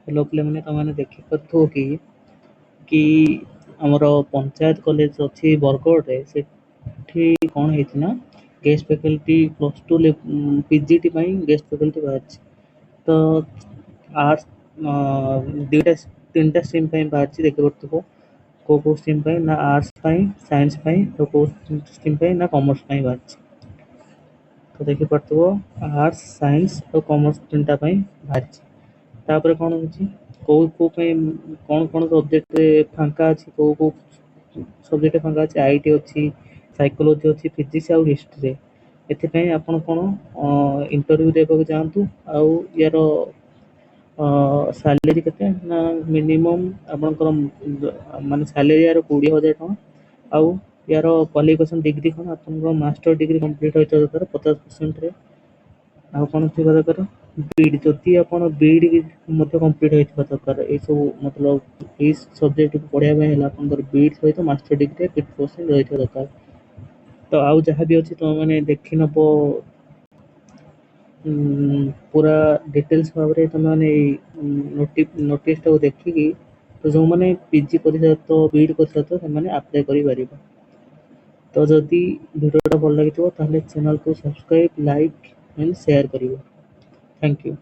Hello पिलाମାନେ ତମେମାନେ ଦେଖିପାରୁଥିବ କି ଆମର ପଞ୍ଚାୟତ କଲେଜ ଅଛି ବରଗଡ଼ରେ। ସେଠି କ'ଣ ହେଇଛି ନା guest faculty plus two PGT ପାଇଁ ଗେଷ୍ଟ ଫ୍ୟାକଲ୍ଟି ବାହାରିଛି। ତ ଆର୍ଟ୍ସ ଦୁଇଟା ତିନିଟା ଷ୍ଟ୍ରିମ୍ ପାଇଁ ବାହାରିଛି ଦେଖିପାରୁଥିବ। କେଉଁ ଷ୍ଟ୍ରିମ୍ ପାଇଁ ନା ଆର୍ଟ୍ସ ପାଇଁ, ସାଇନ୍ସ ପାଇଁ, ତ କେଉଁ ଷ୍ଟ୍ରିମ୍ ପାଇଁ ନା କମର୍ସ ପାଇଁ ବାହାରିଛି। ତ ଦେଖିପାରୁଥିବ ଆର୍ଟ୍ସ, ସାଇନ୍ସ ଆଉ କମର୍ସ ତିନିଟା ପାଇଁ ବାହାରିଛି। ତାପରେ କ'ଣ ହେଉଛି କେଉଁ ପାଇଁ କ'ଣ ସବଜେକ୍ଟରେ ଫାଙ୍କା ଅଛି, କେଉଁ ସବଜେକ୍ଟରେ ଫାଙ୍କା ଅଛି, ଆଇଟି ଅଛି, ସାଇକୋଲୋଜି ଅଛି, ଫିଜିକ୍ସ ଆଉ ହିଷ୍ଟ୍ରିରେ। ଏଥିପାଇଁ ଆପଣ କ'ଣ ଇଣ୍ଟରଭ୍ୟୁ ଦେବାକୁ ଯାଆନ୍ତୁ। ଆଉ ୟାର ସାଲେରୀ କେତେ ନା ମିନିମମ୍ ଆପଣଙ୍କର ମାନେ ସାଲେରୀ ୟାର 20,000 ଟଙ୍କା। ଆଉ ୟାର କ୍ୱାଲିଫିକେସନ୍ ଡିଗ୍ରୀ କ'ଣ ଆପଣଙ୍କର ମାଷ୍ଟର ଡିଗ୍ରୀ କମ୍ପ୍ଲିଟ୍ ହୋଇଥିବା ଦରକାର 50%ରେ। ଆଉ କ'ଣ ଥିବା ଦରକାର ବିଇଡ଼ି, ଯଦି ଆପଣ ବିଇଡ଼ି ମଧ୍ୟ କମ୍ପ୍ଲିଟ୍ ହୋଇଥିବା ଦରକାର। ଏଇସବୁ ମତଲବ ଏଇ ସବଜେକ୍ଟକୁ ପଢ଼ିବା ପାଇଁ ହେଲେ ଆପଣଙ୍କର ବିଇଡ଼ି ସହିତ ମାଷ୍ଟର ଡିଗ୍ରୀ 50% ରହିଥିବା ଦରକାର। ତ ଆଉ ଯାହା ବି ଅଛି ତୁମେମାନେ ଦେଖି ନେବ ପୁରା ଡିଟେଲ୍ସ ଭାବରେ ତୁମେମାନେ ଏଇ ନୋଟିସ୍ଟାକୁ ଦେଖିକି ତ ଯେଉଁମାନେ ପିଜି କରିସାରିଥିବ, ବିଇଡ଼ି କରିସାରିଥିବ ସେମାନେ ଆପ୍ଲାଏ କରିପାରିବ। ତ ଯଦି ଭିଡ଼ିଓଟା ଭଲ ଲାଗିଥିବ ତାହେଲେ ଚ୍ୟାନେଲକୁ ସବସ୍କ୍ରାଇବ୍, ଲାଇକ୍ ଆଣ୍ଡ ସେୟାର କରିବ। Thank you.